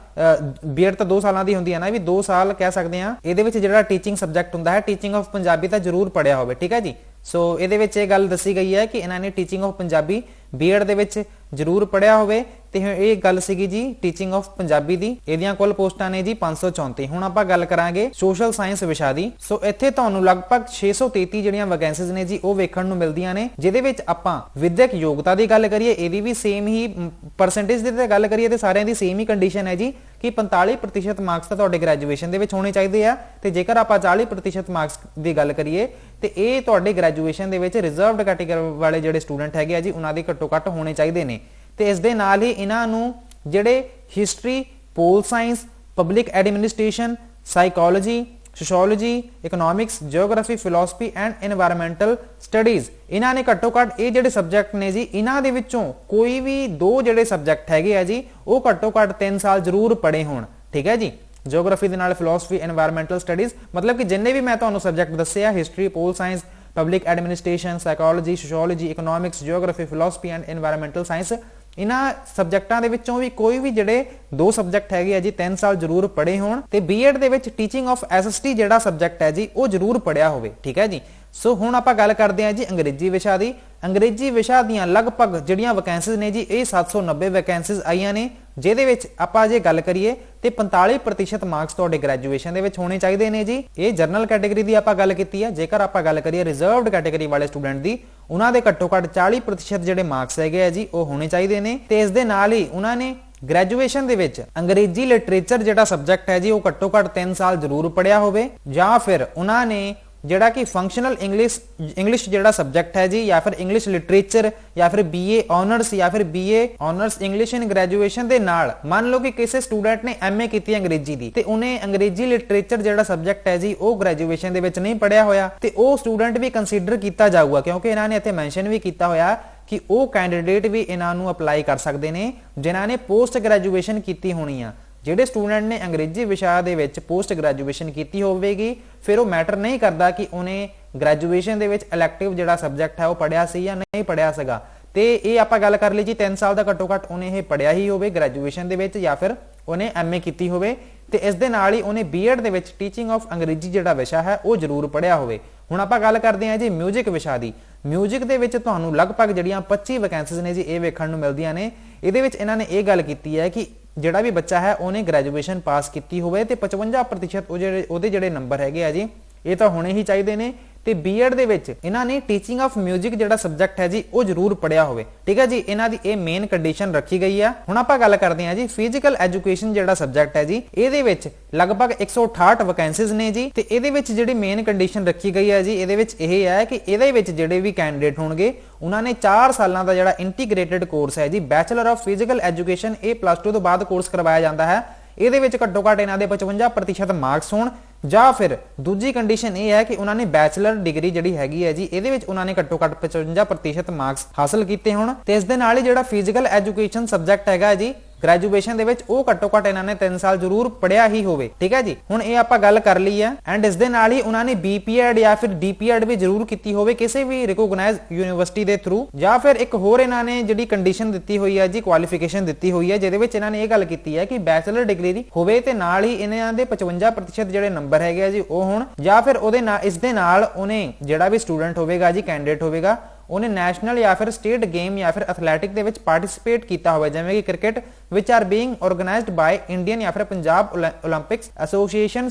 B.Ed ਤਾਂ 2 ਸਾਲਾਂ ਦੀ ਹੁੰਦੀ ਹੈ ਨਾ ਵੀ 2 ਸਾਲ ਕਹਿ ਸਕਦੇ ਆ ਇਹਦੇ ਵਿੱਚ ਜਿਹੜਾ ਟੀਚਿੰਗ ਸਬਜੈਕਟ ਹੁੰਦਾ ਹੈ ਟੀਚਿੰਗ ਆਫ ਪੰਜਾਬੀ ਤਾਂ ਜ਼ਰੂਰ ਪੜਿਆ ਹੋਵੇ, ਠੀਕ ਹੈ ਜੀ। ਸੋ ਇਹਦੇ ਵਿੱਚ ਇਹ ਗੱਲ ਦੱਸੀ ਗਈ ਹੈ ਕਿ ਇਹਨਾਂ ਨੇ ਟੀਚਿੰਗ ਆਫ ਪੰਜਾਬੀ B.Ed ਦੇ ਵਿੱਚ ਜ਼ਰੂਰ ਪੜਿਆ ਹੋਵੇ। ਤੇ ਇਹ ਗੱਲ ਸੀਗੀ ਜੀ ਟੀਚਿੰਗ ਆਫ ਪੰਜਾਬੀ ਦੀ। ਇਹਦੀਆਂ ਕੁੱਲ ਪੋਸਟਾਂ ਨੇ ਜੀ 534। ਹੁਣ ਆਪਾਂ ਗੱਲ ਕਰਾਂਗੇ ਸੋਸ਼ਲ ਸਾਇੰਸ ਵਿਸ਼ਾ ਦੀ। ਸੋ ਇੱਥੇ ਤੁਹਾਨੂੰ ਲਗਭਗ 633 ਜਿਹੜੀਆਂ ਵੈਕੈਂਸੀਜ਼ ਨੇ ਜੀ ਉਹ ਵੇਖਣ ਨੂੰ ਮਿਲਦੀਆਂ ਨੇ, ਜਿਹਦੇ ਵਿੱਚ ਆਪਾਂ ਵਿਦਿਅਕ ਯੋਗਤਾ ਦੀ ਗੱਲ ਕਰੀਏ ਇਹਦੀ ਵੀ ਸੇਮ ਹੀ ਪਰਸੈਂਟੇਜ ਦੀ ਗੱਲ ਕਰੀਏ ਤੇ ਸਾਰਿਆਂ ਦੀ ਸੇਮ ਹੀ ਕੰਡੀਸ਼ਨ ਹੈ ਜੀ ਕਿ 45% ਮਾਰਕਸ ਤਾਂ ਤੁਹਾਡੇ ਗ੍ਰੈਜੂਏਸ਼ਨ ਦੇ ਵਿੱਚ ਹੋਣੇ ਚਾਹੀਦੇ ਆ। ਤੇ ਜੇਕਰ ਆਪਾਂ 40% ਮਾਰਕਸ ਦੀ ਗੱਲ ਕਰੀਏ ਤੇ ਇਹ ਤੁਹਾਡੇ ਗ੍ਰੈਜੂਏਸ਼ਨ ਦੇ ਵਿੱਚ ਰਿਜ਼ਰਵਡ ਕੈਟਾਗਰੀ ਵਾਲੇ ਜਿਹੜੇ ਸਟੂਡੈਂਟ ਹੈਗੇ ਆ ਜੀ ਉਹਨਾਂ ਦੇ ਘੱਟੋ ਘੱਟ ਹੋਣੇ ਚਾਹੀਦੇ ਨੇ। ਤੇ ਇਸ ਦੇ ਨਾਲ ਹੀ ਇਹਨਾਂ ਨੂੰ ਜਿਹੜੇ history, pol science, public administration, psychology, sociology, economics, geography, philosophy and environmental studies ਇਹਨਾਂ ਨੇ ਘੱਟੋ ਘੱਟ ਇਹ ਜਿਹੜੇ ਸਬਜੈਕਟ ਨੇ ਜੀ ਇਹਨਾਂ ਦੇ ਵਿੱਚੋਂ ਕੋਈ ਵੀ 2 ਜਿਹੜੇ ਸਬਜੈਕਟ ਹੈਗੇ ਆ ਜੀ ਉਹ ਘੱਟੋ ਘੱਟ 3 ਸਾਲ ਜ਼ਰੂਰ ਪੜ੍ਹੇ ਹੋਣ, ਠੀਕ ਹੈ ਜੀ। ਜਿਓਗ੍ਰਾਫੀ ਦੇ ਨਾਲ ਫਿਲਾਸਫੀ, এনवायरमेंटल ਸਟੱਡੀਜ਼ ਮਤਲਬ ਕਿ ਜਿੰਨੇ ਵੀ ਮੈਂ ਤੁਹਾਨੂੰ ਸਬਜੈਕਟ ਦੱਸੇ ਆ history, pol science, public administration, psychology, sociology, economics, geography, philosophy and environmental science ਇਹਨਾਂ ਸਬਜੈਕਟਾਂ ਦੇ ਵਿੱਚੋਂ ਵੀ ਕੋਈ ਵੀ ਜਿਹੜੇ 2 ਸਬਜੈਕਟ ਹੈਗੇ ਆ ਜੀ 3 ਸਾਲ ਜ਼ਰੂਰ ਪੜ੍ਹੇ ਹੋਣ। ਤੇ B.Ed ਦੇ ਵਿੱਚ ਟੀਚਿੰਗ ਆਫ SST ਜਿਹੜਾ ਸਬਜੈਕਟ ਹੈ ਜੀ ਉਹ ਜ਼ਰੂਰ ਪੜ੍ਹਿਆ ਹੋਵੇ, ਠੀਕ ਹੈ ਜੀ। ਸੋ ਹੁਣ ਆਪਾਂ ਗੱਲ ਕਰਦੇ ਹਾਂ ਜੀ ਅੰਗਰੇਜ਼ੀ ਵਿਸ਼ਾ ਦੀ। ਅੰਗਰੇਜ਼ੀ ਵਿਸ਼ਾ ਦੀਆਂ ਲਗਭਗ ਜਿਹੜੀਆਂ ਵੈਕੈਂਸੀਜ਼ ਨੇ ਜੀ ਇਹ 790 ਵੈਕੈਂਸੀਜ਼ ਆਈਆਂ ਨੇ, ਜਿਹਦੇ ਵਿੱਚ ਆਪਾਂ ਜੇ ਗੱਲ ਕਰੀਏ ਤੇ 45% ਮਾਰਕਸ ਤੁਹਾਡੇ ਗ੍ਰੈਜੂਏਸ਼ਨ ਦੇ ਵਿੱਚ ਹੋਣੇ ਚਾਹੀਦੇ ਨੇ ਜੀ। ਇਹ ਜਨਰਲ ਕੈਟਾਗਰੀ ਦੀ ਆਪਾਂ ਗੱਲ ਕੀਤੀ ਹੈ। ਜੇਕਰ ਆਪਾਂ ਗੱਲ ਕਰੀਏ ਰਿਜ਼ਰਵਡ ਕੈਟਾਗਰੀ ਵਾਲੇ ਸਟੂਡੈਂਟ ਦੀ ਉਹਨਾਂ ਦੇ ਘੱਟੋ ਘੱਟ 40% ਜਿਹੜੇ ਮਾਰਕਸ ਹੈਗੇ ਆ ਜੀ ਉਹ ਹੋਣੇ ਚਾਹੀਦੇ ਨੇ। ਤੇ ਇਸ ਦੇ ਨਾਲ ਹੀ ਉਹਨਾਂ ਨੇ ਗ੍ਰੈਜੂਏਸ਼ਨ ਦੇ ਵਿੱਚ ਅੰਗਰੇਜ਼ੀ ਲਿਟਰੇਚਰ ਜਿਹੜਾ ਸਬਜੈਕਟ ਹੈ ਜੀ ਉਹ ਘੱਟੋ ਘੱਟ 3 ਸਾਲ ਜ਼ਰੂਰ ਪੜਿਆ ਹੋਵੇ, ਜਾਂ ਫਿਰ ਉਹਨਾਂ ਨੇ ਜਿਹੜਾ ਕਿ ਫੰਕਸ਼ਨਲ ਇੰਗਲਿਸ਼ ਜਿਹੜਾ ਸਬਜੈਕਟ ਹੈ ਜੀ, ਜਾਂ ਫਿਰ ਇੰਗਲਿਸ਼ ਲਿਟਰੇਚਰ, ਜਾਂ ਫਿਰ BA ਆਨਰਸ, ਜਾਂ ਫਿਰ BA ਆਨਰਸ ਇੰਗਲਿਸ਼ ਇਨ ਗ੍ਰੈਜੂਏਸ਼ਨ ਦੇ ਨਾਲ ਮੰਨ ਲਓ ਕਿ ਕਿਸੇ ਸਟੂਡੈਂਟ ਨੇ MA ਕੀਤੀ ਅੰਗਰੇਜ਼ੀ ਦੀ ਤੇ ਉਹਨੇ ਅੰਗਰੇਜ਼ੀ ਲਿਟਰੇਚਰ ਜਿਹੜਾ ਸਬਜੈਕਟ ਹੈ ਜੀ ਉਹ ਗ੍ਰੈਜੂਏਸ਼ਨ ਦੇ ਵਿੱਚ ਨਹੀਂ ਪੜਿਆ ਹੋਇਆ, ਤੇ ਉਹ ਸਟੂਡੈਂਟ ਵੀ ਕੰਸੀਡਰ ਕੀਤਾ ਜਾਊਗਾ, ਕਿਉਂਕਿ ਇਹਨਾਂ ਨੇ ਇੱਥੇ ਮੈਂਸ਼ਨ ਵੀ ਕੀਤਾ ਹੋਇਆ ਕਿ ਉਹ ਕੈਂਡੀਡੇਟ ਵੀ ਇਹਨਾਂ ਨੂੰ ਅਪਲਾਈ ਕਰ ਸਕਦੇ ਨੇ ਜਿਨ੍ਹਾਂ ਨੇ ਪੋਸਟ ਗ੍ਰੈਜੂਏਸ਼ਨ ਕੀਤੀ ਹੋਣੀ ਆ। ਜਿਹੜੇ ਸਟੂਡੈਂਟ ਨੇ ਅੰਗਰੇਜ਼ੀ ਵਿਸ਼ਾ ਦੇ ਵਿੱਚ ਪੋਸਟ ਗ੍ਰੈਜੂਏਸ਼ਨ ਕੀਤੀ ਹੋਵੇਗੀ, ਫਿਰ ਉਹ ਮੈਟਰ ਨਹੀਂ ਕਰਦਾ ਕਿ ਉਹਨੇ ਗ੍ਰੈਜੂਏਸ਼ਨ ਦੇ ਵਿੱਚ ਇਲੈਕਟਿਵ ਜਿਹੜਾ ਸਬਜੈਕਟ ਹੈ ਉਹ ਪੜਿਆ ਸੀ ਜਾਂ ਨਹੀਂ ਪੜਿਆ ਸੀਗਾ। ਤੇ ਇਹ ਆਪਾਂ ਗੱਲ ਕਰ ਲਈ ਜੀ 3 ਸਾਲ ਦਾ ਘੱਟੋ ਘੱਟ ਉਹਨੇ ਇਹ ਪੜਿਆ ਹੀ ਹੋਵੇ ਗ੍ਰੈਜੂਏਸ਼ਨ ਦੇ ਵਿੱਚ, ਜਾਂ ਫਿਰ ਉਹਨੇ MA ਕੀਤੀ ਹੋਵੇ, ਤੇ ਇਸ ਦੇ ਨਾਲ ਹੀ ਉਹਨੇ B.Ed ਦੇ ਵਿੱਚ ਟੀਚਿੰਗ ਆਫ ਅੰਗਰੇਜ਼ੀ ਜਿਹੜਾ ਵਿਸ਼ਾ ਹੈ ਉਹ ਜ਼ਰੂਰ ਪੜਿਆ ਹੋਵੇ। ਹੁਣ ਆਪਾਂ ਗੱਲ ਕਰਦੇ ਹਾਂ ਜੀ ਮਿਊਜ਼ਿਕ ਵਿਸ਼ਾ ਦੀ। ਮਿਊਜ਼ਿਕ ਦੇ ਵਿੱਚ ਤੁਹਾਨੂੰ ਲਗਭਗ ਜਿਹੜੀਆਂ 25 ਵੈਕੈਂਸੀਜ਼ ਨੇ ਜੀ ਇਹ ਵੇਖਣ ਨੂੰ ਮਿਲਦੀਆਂ ਨੇ। ਇਹਦੇ ਵਿੱਚ ਇਹਨਾਂ ਨੇ ਇਹ ਗੱਲ ਕੀਤੀ ਹੈ ਕਿ ਜਿਹੜਾ ਵੀ ਬੱਚਾ ਹੈ ਉਹਨੇ ਗ੍ਰੈਜੂਏਸ਼ਨ ਪਾਸ ਕੀਤੀ ਹੋਵੇ ਤੇ 55% ਉਹਦੇ ਜਿਹੜੇ ਨੰਬਰ ਹੈਗੇ ਆ ਜੀ ਇਹ ਤਾਂ ਹੋਣੇ ਹੀ ਚਾਹੀਦੇ ਨੇ, ਤੇ B.Ed ਦੇ ਵਿੱਚ ਇਹਨਾਂ ਨੇ ਟੀਚਿੰਗ ਆਫ ਮਿਊਜ਼ਿਕ ਜਿਹੜਾ ਸਬਜੈਕਟ ਹੈ ਜੀ ਉਹ ਜ਼ਰੂਰ ਪੜਿਆ ਹੋਵੇ। ਠੀਕ ਹੈ ਜੀ, ਇਹਨਾਂ ਦੀ ਇਹ ਮੇਨ ਕੰਡੀਸ਼ਨ ਰੱਖੀ ਗਈ ਆ। ਹੁਣ ਆਪਾਂ ਗੱਲ ਕਰਦੇ ਹਾਂ ਜੀ ਫਿਜ਼ੀਕਲ ਐਜੂਕੇਸ਼ਨ ਜਿਹੜਾ ਸਬਜੈਕਟ ਹੈ ਜੀ, ਇਹਦੇ ਵਿੱਚ ਲਗਭਗ 168 ਵੈਕੈਂਸੀਜ਼ ਨੇ ਜੀ, ਤੇ ਇਹਦੇ ਵਿੱਚ ਜਿਹੜੀ ਮੇਨ ਕੰਡੀਸ਼ਨ ਰੱਖੀ ਗਈ ਹੈ ਜੀ ਇਹਦੇ ਵਿੱਚ ਇਹ ਹੈ ਕਿ ਇਹਦੇ ਵਿੱਚ ਜਿਹੜੇ ਵੀ ਕੈਂਡੀਡੇਟ ਹੋਣਗੇ ਉਹਨਾਂ ਨੇ 4 ਸਾਲਾਂ ਦਾ ਜਿਹੜਾ ਇੰਟੀਗ੍ਰੇਟਿਡ ਕੋਰਸ ਹੈ ਜੀ ਬੈਚਲਰ ਆਫ ਫਿਜ਼ੀਕਲ ਐਜੂਕੇਸ਼ਨ, ਇਹ +2 ਤੋਂ ਬਾਅਦ ਕੋਰਸ ਕਰਵਾਇਆ ਜਾਂਦਾ ਹੈ। ਇਹਦੇ ਵਿੱਚ ਘੱਟੋ ਘੱਟ ਇਹਨਾਂ ਦੇ 55% ਮਾਰਕਸ ਹੋਣ, ਜਾਂ ਫਿਰ ਦੂਜੀ ਕੰਡੀਸ਼ਨ ਇਹ ਹੈ ਕਿ ਉਹਨਾਂ ਨੇ ਬੈਚਲਰ ਡਿਗਰੀ ਜਿਹੜੀ ਹੈਗੀ ਹੈ ਜੀ ਇਹਦੇ ਵਿੱਚ ਉਹਨਾਂ ਨੇ ਘੱਟੋ ਘੱਟ 55% ਮਾਰਕਸ ਹਾਸਲ ਕੀਤੇ ਹੋਣ, ਤੇ ਇਸ ਦੇ ਨਾਲ ਹੀ ਜਿਹੜਾ ਫਿਜ਼ੀਕਲ ਐਜੂਕੇਸ਼ਨ ਸਬਜੈਕਟ ਹੈਗਾ ਜੀ ਗ੍ਰੈਜੂਏਸ਼ਨ ਦੇ ਵਿੱਚ ਉਹ ਘੱਟੋ ਘੱਟ ਇਹਨਾਂ ਨੇ 3 ਸਾਲ ਜ਼ਰੂਰ ਪੜਿਆ ਹੀ ਹੋਵੇ। ਠੀਕ ਹੈ ਜੀ, ਹੁਣ ਇਹ ਆਪਾਂ ਗੱਲ ਕਰ ਲਈ ਹੈ। ਐਂਡ ਇਸ ਦੇ ਨਾਲ ਹੀ ਉਹਨਾਂ ਨੇ BPEd ਜਾਂ ਫਿਰ DPEd ਵੀ ਜ਼ਰੂਰ ਕੀਤੀ ਹੋਵੇ ਕਿਸੇ ਵੀ ਰਿਕੋਗਨਾਈਜ਼ ਯੂਨੀਵਰਸਿਟੀ ਦੇ ਥਰੂ, ਜਾਂ ਫਿਰ ਇੱਕ ਹੋਰ ਇਹਨਾਂ ਨੇ ਜਿਹੜੀ ਕੰਡੀਸ਼ਨ ਦਿੱਤੀ ਹੋਈ ਹੈ ਜੀ ਕੁਆਲੀਫਿਕੇਸ਼ਨ ਦਿੱਤੀ ਹੋਈ ਹੈ ਜਿਹਦੇ ਵਿੱਚ ਇਹਨਾਂ ਨੇ ਇਹ ਗੱਲ ਕੀਤੀ ਹੈ ਕਿ ਬੈਚਲਰ ਡਿਗਰੀ ਹੋਵੇ ਤੇ ਨਾਲ ਹੀ ਇਹਨਾਂ ਦੇ 55% ਜਿਹੜੇ ਨੰਬਰ ਹੈਗੇ ਆ ਜੀ ਉਹ ਹੋਣ, ਜਾਂ ਫਿਰ ਉਹਦੇ ਨਾਲ ਇਸ ਦੇ ਨਾਲ ਉਹਨੇ ਜਿਹੜਾ ਵੀ ਸਟੂਡੈਂਟ ਹੋਵੇਗਾ ਜੀ ਕੈਂਡੀਡੇਟ ਹੋਵੇਗਾ ਉਹਨੇ ਨੈਸ਼ਨਲ ਜਾਂ ਫਿਰ ਸਟੇਟ ਗੇਮ ਜਾਂ ਫਿਰ ਐਥਲੈਟਿਕ ਦੇ ਵਿੱਚ ਪਾਰਟਿਸਿਪੇਟ ਕੀਤਾ ਹੋਵੇ, ਜਿਵੇਂ ਕਿ cricket which are being organized by Indian ਜਾਂ ਫਿਰ Punjab Olympics Association,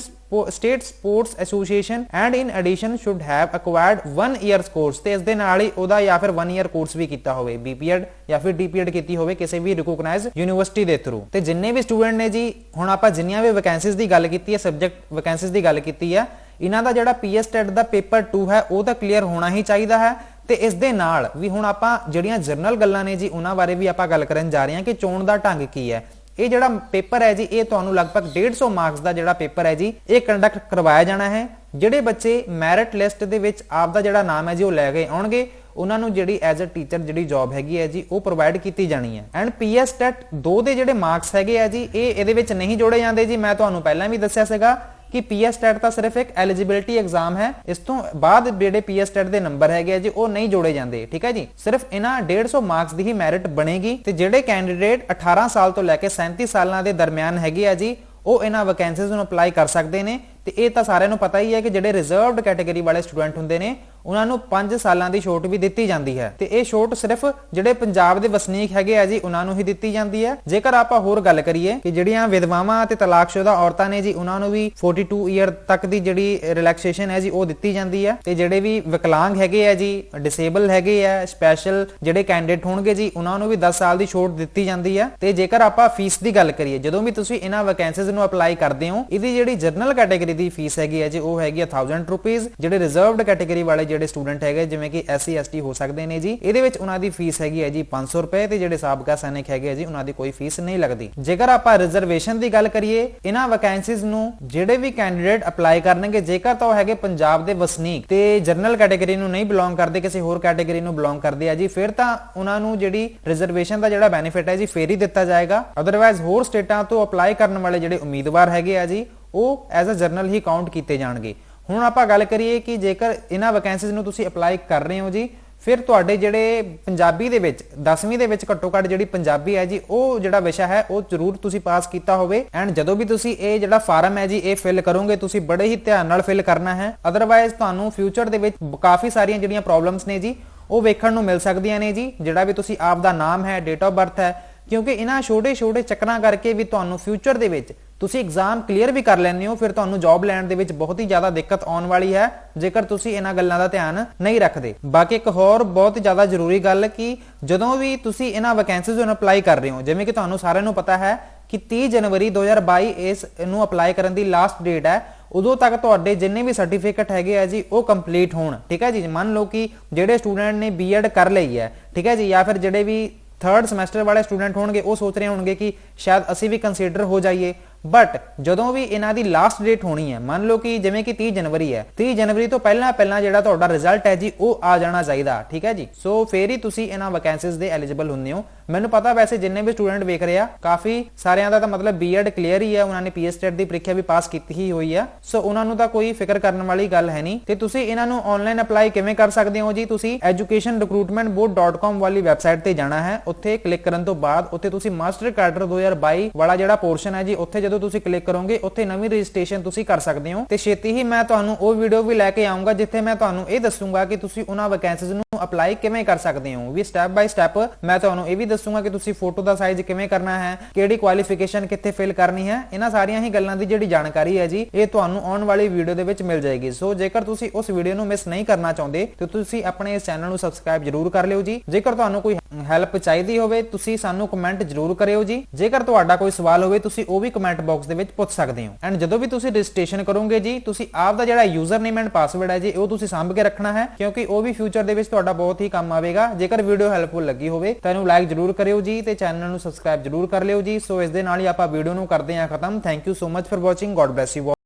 State Sports Association, and in addition should have acquired 1 year course, ਤੇ ਇਸ ਦੇ ਨਾਲ ਹੀ ਉਹਦਾ ਜਾਂ ਫਿਰ 1 year ਕੋਰਸ ਵੀ ਕੀਤਾ ਹੋਵੇ, BPEd ਜਾਂ ਫਿਰ DPEd ਕੀਤੀ ਹੋਵੇ ਕਿਸੇ ਵੀ ਰਿਕੋਗਨਾਈਜ਼ ਯੂਨੀਵਰਸਿਟੀ ਦੇ ਥਰੂ। ਤੇ ਜਿੰਨੇ ਵੀ ਸਟੂਡੈਂਟ ਨੇ ਜੀ, ਹੁਣ ਆਪਾਂ ਜਿੰਨੀਆਂ ਵੀ ਵੈਕੈਂਸੀਜ਼ ਦੀ ਗੱਲ ਕੀਤੀ ਹੈ, ਸਬਜੈਕਟ ਵੈਕੈਂਸੀਜ਼ ਦੀ ਗੱਲ ਕੀਤੀ ਹੈ, ਇਹਨਾਂ ਦਾ ਜਿਹੜਾ PSTET ਦਾ ਪੇਪਰ 2 ਹੈ ਉਹ ਤਾਂ ਕਲੀਅਰ ਹੋਣਾ ਹੀ ਚਾਹੀਦਾ ਹੈ। ਤੇ ਇਸ ਦੇ ਨਾਲ ਵੀ ਹੁਣ ਆਪਾਂ ਜਿਹੜੀਆਂ ਜਰਨਲ ਗੱਲਾਂ ਨੇ ਜੀ ਉਹਨਾਂ ਬਾਰੇ ਵੀ ਆਪਾਂ ਗੱਲ ਕਰਨ ਜਾ ਰਹੇ ਹਾਂ ਕਿ ਚੋਣ ਦਾ ਢੰਗ ਕੀ ਹੈ। ਇਹ ਜਿਹੜਾ ਪੇਪਰ ਹੈ ਜੀ ਇਹ ਤੁਹਾਨੂੰ ਲਗਭਗ 150 ਮਾਰਕਸ ਦਾ ਜਿਹੜਾ ਪੇਪਰ ਹੈ ਜੀ ਇਹ ਕੰਡਕਟ ਕਰਵਾਇਆ ਜਾਣਾ ਹੈ। ਜਿਹੜੇ ਬੱਚੇ ਮੈਰਿਟ ਲਿਸਟ ਦੇ ਵਿੱਚ ਆਪ ਦਾ ਜਿਹੜਾ ਨਾਮ ਹੈ ਜੀ ਉਹ ਲੈ ਕੇ ਆਉਣਗੇ ਉਹਨਾਂ ਨੂੰ ਜਿਹੜੀ ਐਜ਼ ਅ ਟੀਚਰ ਜਿਹੜੀ ਜੌਬ ਹੈਗੀ ਹੈ ਜੀ ਉਹ ਪ੍ਰੋਵਾਈਡ ਕੀਤੀ ਜਾਣੀ ਹੈ। ਐਂਡ PSTET 2 ਦੇ ਜਿਹੜੇ ਮਾਰਕਸ ਹੈਗੇ ਆ ਜੀ ਇਹ ਇਹਦੇ ਵਿੱਚ ਨਹੀਂ ਜੋੜੇ ਜਾਂਦੇ ਜੀ। ਮੈਂ ਤੁਹਾਨੂੰ ਪਹਿਲਾਂ ਵੀ ਦੱਸਿਆ ਸੀਗਾ ਕਿ PSTET ਤਾਂ ਸਿਰਫ ਇੱਕ ਐਲੀਜੀਬਿਲਿਟੀ ਐਗਜ਼ਾਮ ਹੈ, ਇਸ ਤੋਂ ਬਾਅਦ ਜਿਹੜੇ PSTET ਦੇ ਨੰਬਰ ਹੈਗੇ ਆ ਜੀ ਉਹ ਨਹੀਂ ਜੋੜੇ ਜਾਂਦੇ। ਠੀਕ ਹੈ ਜੀ, ਸਿਰਫ ਇਹਨਾਂ 150 ਮਾਰਕਸ ਦੀ ਹੀ ਮੈਰਿਟ ਬਣੇਗੀ, ਤੇ ਜਿਹੜੇ ਕੈਂਡੀਡੇਟ 18 ਸਾਲ ਤੋਂ ਲੈ ਕੇ 37 ਸਾਲਾਂ ਦੇ ਦਰਮਿਆਨ ਹੈਗੇ ਆ ਜੀ ਉਹ ਇਹਨਾਂ ਵੈਕੈਂਸੀਜ਼ ਨੂੰ ਅਪਲਾਈ ਕਰ ਸਕਦੇ ਨੇ। ਤੇ ਇਹ ਤਾਂ ਸਾਰਿਆਂ ਨੂੰ ਪਤਾ ਹੀ ਹੈ ਕਿ ਜਿਹੜੇ ਰਿਜ਼ਰਵਡ ਕੈਟਾਗਰੀ ਵਾਲੇ ਸਟੂਡੈਂਟ ਹੁੰਦੇ ਨੇ ਉਹਨਾਂ ਨੂੰ 5 ਸਾਲਾਂ ਦੀ ਛੋਟ ਵੀ ਦਿੱਤੀ ਜਾਂਦੀ ਹੈ, ਤੇ ਇਹ ਛੋਟ ਸਿਰਫ ਜਿਹੜੇ ਪੰਜਾਬ ਦੇ ਵਸਨੀਕ ਹੈਗੇ ਆ ਜੀ ਉਹਨਾਂ ਨੂੰ ਹੀ ਦਿੱਤੀ ਜਾਂਦੀ ਹੈ। ਜੇਕਰ ਆਪਾਂ ਹੋਰ ਗੱਲ ਕਰੀਏ ਕਿ ਜਿਹੜੀਆਂ ਵਿਧਵਾਵਾਂ ਤੇ ਤਲਾਕਸ਼ੁਦਾ ਔਰਤਾਂ ਨੇ ਜੀ ਉਹਨਾਂ ਨੂੰ ਵੀ 42 ਈਅਰ ਤੱਕ ਦੀ ਜਿਹੜੀ ਰਿਲੈਕਸੇਸ਼ਨ ਹੈ ਜੀ ਉਹ ਦਿੱਤੀ ਜਾਂਦੀ ਹੈ, ਤੇ ਜਿਹੜੇ ਵੀ ਵਿਕਲਾਂਗ ਹੈਗੇ ਆ ਜੀ, ਡਿਸੇਬਲ ਹੈਗੇ ਆ, ਸਪੈਸ਼ਲ ਜਿਹੜੇ ਕੈਂਡੀਡੇਟ ਹੋਣਗੇ ਜੀ ਉਹਨਾਂ ਨੂੰ ਵੀ 10 ਸਾਲ ਦੀ ਛੋਟ ਦਿੱਤੀ ਜਾਂਦੀ ਹੈ। ਤੇ ਜੇਕਰ ਆਪਾਂ ਫੀਸ ਦੀ ਗੱਲ ਕਰੀਏ, ਜਦੋਂ ਵੀ ਤੁਸੀਂ ਇਹਨਾਂ ਵੈਕੈਂਸੀਜ਼ ਨੂੰ ਅਪਲਾਈ ਕਰਦੇ ਹੋ ਇਹਦੀ ਜਿਹੜੀ ਜਨਰਲ ਕੈਟਾਗਰੀ ਦੀ ਫੀਸ ਹੈਗੀ ਹੈ ਜੀ ਉਹ ਹੈਗੀ 1000 ਰੁਪਏ। ਜਿਹੜੇ ਰਿਜ਼ਰਵਡ ਕੈਟਾਗਰੀ ਵਾਲੇ ਜਿਹੜੇ ਸਟੂਡੈਂਟ ਹੈਗੇ ਜਿਵੇਂ ਕਿ SC ST ਹੋ ਸਕਦੇ ਨੇ ਜੀ ਇਹਦੇ ਵਿੱਚ ਉਹਨਾਂ ਦੀ ਫੀਸ ਹੈਗੀ ਹੈ ਜੀ 500 ਰੁਪਏ, ਤੇ ਜਿਹੜੇ ਸਾਬਕਾ ਸੈਨਿਕ ਹੈਗੇ ਜੀ ਉਹਨਾਂ ਦੀ ਕੋਈ ਫੀਸ ਨਹੀਂ ਲੱਗਦੀ। ਜੇਕਰ ਆਪਾਂ ਰਿਜ਼ਰਵੇਸ਼ਨ ਦੀ ਗੱਲ ਕਰੀਏ, ਇਹਨਾਂ ਵੈਕੈਂਸੀਜ਼ ਨੂੰ ਜਿਹੜੇ ਵੀ ਕੈਂਡੀਡੇਟ ਅਪਲਾਈ ਕਰਨਗੇ ਜੇਕਰ ਤਾਂ ਉਹ ਹੈਗੇ ਪੰਜਾਬ ਦੇ ਵਸਨੀਕ ਤੇ ਜਨਰਲ ਕੈਟਾਗਰੀ ਨੂੰ ਨਹੀਂ ਬਿਲੋਂਗ ਕਰਦੇ, ਕਿਸੇ ਹੋਰ ਕੈਟਾਗਰੀ ਨੂੰ ਬਿਲੋਂਗ ਕਰਦੇ ਆ ਜੀ, ਫਿਰ ਤਾਂ ਉਹਨਾਂ ਨੂੰ ਜਿਹੜੀ ਰਿਜ਼ਰਵੇਸ਼ਨ ਦਾ ਜਿਹੜਾ ਬੈਨੀਫਿਟ ਹੈ ਜੀ ਫੇਰ ਹੀ ਦਿੱਤਾ ਜਾਏਗਾ। ਅਦਰਵਾਈਜ਼ ਹੋਰ ਸਟੇਟਾਂ ਤੋਂ ਅਪਲਾਈ ਕਰਨ ਵਾਲੇ ਜਿਹੜੇ ਉਮੀਦਵਾਰ ਹੈਗੇ ਆ ਜੀ ਉਹ ਐਜ਼ ਅ ਜਰਨਲ ਹੀ ਕਾਊਂਟ ਕੀਤੇ ਜਾਣਗੇ। ਹੁਣ ਆਪਾਂ ਗੱਲ ਕਰੀਏ ਕਿ ਜੇਕਰ ਇਹਨਾਂ ਵੈਕੈਂਸੀਜ਼ ਨੂੰ ਤੁਸੀਂ ਅਪਲਾਈ ਕਰ ਰਹੇ ਹੋ ਜੀ, ਫਿਰ ਤੁਹਾਡੇ ਜਿਹੜੇ ਪੰਜਾਬੀ ਦੇ ਵਿੱਚ 10ਵੀਂ ਦੇ ਵਿੱਚ ਘੱਟੋ ਘੱਟ ਜਿਹੜੀ ਪੰਜਾਬੀ ਹੈ ਜੀ ਉਹ ਜਿਹੜਾ ਵਿਸ਼ਾ ਹੈ ਉਹ ਜ਼ਰੂਰ ਤੁਸੀਂ ਪਾਸ ਕੀਤਾ ਹੋਵੇ। ਐਂਡ ਜਦੋਂ ਵੀ ਤੁਸੀਂ ਇਹ ਜਿਹੜਾ ਫਾਰਮ ਹੈ ਜੀ ਇਹ ਫਿਲ ਕਰੋਗੇ ਤੁਸੀਂ ਬੜੇ ਹੀ ਧਿਆਨ ਨਾਲ ਫਿਲ ਕਰਨਾ ਹੈ, ਅਦਰਵਾਈਜ਼ ਤੁਹਾਨੂੰ ਫਿਊਚਰ ਦੇ ਵਿੱਚ ਕਾਫੀ ਸਾਰੀਆਂ ਜਿਹੜੀਆਂ ਪ੍ਰੋਬਲਮਸ ਨੇ ਜੀ ਉਹ ਵੇਖਣ ਨੂੰ ਮਿਲ ਸਕਦੀਆਂ ਨੇ ਜੀ। ਜਿਹੜਾ ਵੀ ਤੁਸੀਂ ਆਪ ਦਾ ਨਾਮ ਹੈ, ਡੇਟ ਆਫ ਬਰਥ ਹੈ, ਕਿਉਂਕਿ ਇਹਨਾਂ ਛੋਟੇ ਛੋਟੇ ਚੱਕਰਾਂ ਕਰਕੇ ਵੀ ਤੁਹਾਨੂੰ ਫਿਊਚਰ ਦੇ ਵਿੱਚ ਤੁਸੀਂ ਐਗਜ਼ਾਮ ਕਲੀਅਰ ਵੀ ਕਰ ਲੈਂਦੇ ਹੋ ਫਿਰ ਤੁਹਾਨੂੰ ਜੌਬ ਲੈਣ ਦੇ ਵਿੱਚ ਬਹੁਤ ਹੀ ਜ਼ਿਆਦਾ ਦਿੱਕਤ ਆਉਣ ਵਾਲੀ ਹੈ ਜੇਕਰ ਤੁਸੀਂ ਇਹਨਾਂ ਗੱਲਾਂ ਦਾ ਧਿਆਨ ਨਹੀਂ ਰੱਖਦੇ। ਬਾਕੀ ਇੱਕ ਹੋਰ ਬਹੁਤ ਹੀ ਜ਼ਿਆਦਾ ਜ਼ਰੂਰੀ ਗੱਲ ਕਿ ਜਦੋਂ ਵੀ ਤੁਸੀਂ ਇਹਨਾਂ ਵੈਕੈਂਸੀਜ਼ ਨੂੰ ਅਪਲਾਈ ਕਰ ਰਹੇ ਹੋ, ਜਿਵੇਂ ਕਿ ਤੁਹਾਨੂੰ ਸਾਰਿਆਂ ਨੂੰ ਪਤਾ ਹੈ ਕਿ 30 ਜਨਵਰੀ 2022 ਇਸ ਨੂੰ ਅਪਲਾਈ ਕਰਨ ਦੀ ਲਾਸਟ ਡੇਟ ਹੈ। ਉਦੋਂ ਤੱਕ ਤੁਹਾਡੇ ਜਿੰਨੇ ਵੀ ਸਰਟੀਫਿਕੇਟ ਹੈਗੇ ਆ ਜੀ ਉਹ ਕੰਪਲੀਟ ਹੋਣ। ਠੀਕ ਹੈ ਜੀ, ਮੰਨ ਲਓ ਕਿ ਜਿਹੜੇ ਸਟੂਡੈਂਟ ਨੇ ਬੀਐਡ ਕਰ ਲਈ ਹੈ, ਠੀਕ ਹੈ ਜੀ, ਜਾਂ ਫਿਰ ਜਿਹੜੇ ਵੀ ਥਰਡ ਸਮੈਸਟਰ ਵਾਲੇ ਸਟੂਡੈਂਟ ਹੋਣਗੇ ਉਹ ਸੋਚ ਰਹੇ ਹੋਣਗੇ ਕਿ ਸ਼ਾਇਦ ਅਸੀਂ ਵੀ ਕੰਸੀਡਰ ਹੋ ਜਾਈਏ, ਬਟ ਜਦੋਂ ਵੀ ਇਹਨਾਂ ਦੀ ਲਾਸਟ ਡੇਟ ਹੋਣੀ ਹੈ, ਮੰਨ ਲਓ ਕਿ ਜਿਵੇਂ ਕਿ 30 ਜਨਵਰੀ ਹੈ, 30 ਜਨਵਰੀ ਤੋਂ ਪਹਿਲਾਂ ਜਿਹੜਾ ਤੁਹਾਡਾ ਰਿਜ਼ਲਟ ਹੈ ਜੀ ਉਹ ਆ ਜਾਣਾ ਚਾਹੀਦਾ। ਠੀਕ ਹੈ ਜੀ, ਸੋ ਫੇਰ ਹੀ ਤੁਸੀਂ ਇਹਨਾਂ ਵੈਕੈਂਸੀਜ਼ ਦੇ ਐਲੀਜੀਬਲ ਹੁੰਦੇ ਹੋ। ਮੈਨੂੰ ਪਤਾ ਵੈਸੇ ਜਿੰਨੇ ਵੀ ਸਟੂਡੈਂਟ ਵੇਖ ਰਹੇ ਆ ਕਾਫੀ ਸਾਰਿਆਂ ਦਾ ਤਾਂ ਮਤਲਬ ਬੀਐਡ ਕਲੀਅਰ ਹੀ ਹੈ, ਉਹਨਾਂ ਨੇ ਪੀਐਸਟੈਟ ਦੀ ਪ੍ਰੀਖਿਆ ਵੀ ਪਾਸ ਕੀਤੀ ਹੀ ਹੋਈ ਆ, ਸੋ ਉਹਨਾਂ ਨੂੰ ਤਾਂ ਕੋਈ ਫਿਕਰ ਕਰਨ ਵਾਲੀ ਗੱਲ ਹੈ ਨਹੀਂ। ਤੇ ਤੁਸੀਂ ਇਹਨਾਂ ਨੂੰ ਆਨਲਾਈਨ ਅਪਲਾਈ ਕਿਵੇਂ ਕਰ ਸਕਦੇ ਹੋ ਜੀ? ਤੁਸੀਂ educationrecruitmentboard.com ਵਾਲੀ ਵੈਬਸਾਈਟ ਤੇ ਜਾਣਾ ਹੈ। ਉੱਥੇ ਕਲਿੱਕ ਕਰਨ ਤੋਂ ਬਾਅਦ ਉੱਥੇ ਤੁਸੀਂ ਮਾਸਟਰ ਕਾਡਰ 2022 ਵਾਲਾ ਜਿਹੜਾ ਪੋਰਸ਼ਨ ਹੈ ਜੀ ਉੱਥੇ ਜਦੋਂ ਤੁਸੀਂ ਕਲਿੱਕ ਕਰੋਗੇ ਉੱਥੇ ਨਵੀਂ ਰਜਿਸਟ੍ਰੇਸ਼ਨ ਤੁਸੀਂ ਕਰ ਸਕਦੇ ਹੋ। ਤੇ ਛੇਤੀ ਹੀ ਮੈਂ ਤੁਹਾਨੂੰ ਉਹ ਵੀਡੀਓ ਵੀ ਲੈ ਕੇ ਆਉਂਗਾ ਜਿੱਥੇ ਮੈਂ ਤੁਹਾਨੂੰ ਇਹ ਦੱਸੂਗਾ ਕਿ ਤੁਸੀਂ ਉਹਨਾਂ ਵੈਕੈਂਸੀਜ਼ ਨੂੰ ਅਪਲਾਈ ਕਿਵੇਂ ਕਰ ਸਕਦੇ ਹੋ। ਵੀ ਸਟੈਪ ਬਾਈ ਸਟੈਪ ਮੈਂ ਤੁਹਾਨੂੰ ਇਹ ਵੀ ਦੱਸੂਗਾ ਕਿ ਤੁਸੀਂ ਫੋਟੋ ਦਾ ਸਾਈਜ਼ ਕਿਵੇਂ ਕਰਨਾ ਹੈ, ਕਿਹੜੀ ਕੁਆਲੀਫਿਕੇਸ਼ਨ ਕਿੱਥੇ ਫਿਲ ਕਰਨੀ ਹੈ। ਇਹਨਾਂ ਸਾਰੀਆਂ ਹੀ ਗੱਲਾਂ ਦੀ ਜਿਹੜੀ ਜਾਣਕਾਰੀ ਹੈ ਜੀ ਇਹ ਤੁਹਾਨੂੰ ਆਉਣ ਵਾਲੀ ਵੀਡੀਓ ਦੇ ਵਿੱਚ ਮਿਲ ਜਾਏਗੀ। ਸੋ ਜੇਕਰ ਤੁਸੀਂ ਉਸ ਵੀਡੀਓ ਨੂੰ ਮਿਸ ਨਹੀਂ ਕਰਨਾ ਚਾਹੁੰਦੇ ਤੇ ਤੁਸੀਂ ਆਪਣੇ ਇਸ ਚੈਨਲ ਨੂੰ ਸਬਸਕ੍ਰਾਈਬ ਜ਼ਰੂਰ ਕਰ ਲਿਓ ਜੀ। ਜੇਕਰ ਤੁਹਾਨੂੰ ਕੋਈ ਹੈਲਪ ਚਾਹੀਦੀ ਹੋਵੇ ਤੁਸੀਂ ਸਾਨੂੰ ਕਮੈਂਟ ਜ਼ਰੂਰ ਕਰਿਓ ਜੀ। ਜੇਕਰ ਤੁਹਾਡਾ ਕੋਈ ਸਵਾਲ ਹੋਵੇ ਤੁਸੀਂ ਉਹ ਵੀ ਕਮੈਂਟ ਬਾਕਸ ਦੇ ਵਿੱਚ ਪੁੱਛ ਸਕਦੇ ਹੋ। ਐਂਡ ਜਦੋਂ ਵੀ ਤੁਸੀਂ ਰਜਿਸਟ੍ਰੇਸ਼ਨ ਕਰੋਗੇ ਜੀ ਤੁਸੀਂ ਆਪ ਦਾ ਜਿਹੜਾ ਯੂਜ਼ਰ ਨੇਮ ਐਂਡ ਪਾਸਵਰਡ ਹੈ ਜੀ ਉਹ ਤੁਸੀਂ ਸਾਂਭ ਕੇ ਰੱਖਣਾ ਹੈ, ਕਿਉਂਕਿ ਉਹ ਵੀ ਫਿਊਚਰ ਦੇ ਵਿੱਚ ਤੁਹਾਡਾ ਬਹੁਤ ਹੀ ਕੰਮ ਆਵੇਗਾ। ਜੇਕਰ ਵੀਡੀਓ ਹੈਲਪਫੁਲ ਲੱਗੀ ਹੋਵੇ ਤਾਂ ਇਹਨੂੰ ਲਾਈਕ ਜ਼ਰੂਰ ਕਰਿਓ ਜੀ ਤੇ ਚੈਨਲ ਨੂੰ ਸਬਸਕ੍ਰਾਈਬ ਜ਼ਰੂਰ ਕਰ ਲਿਓ ਜੀ। ਸੋ ਇਸ ਦੇ ਨਾਲ ਹੀ ਆਪਾਂ ਵੀਡੀਓ ਨੂੰ ਕਰਦੇ ਹਾਂ ਖਤਮ। Thank you so much for watching. God bless you.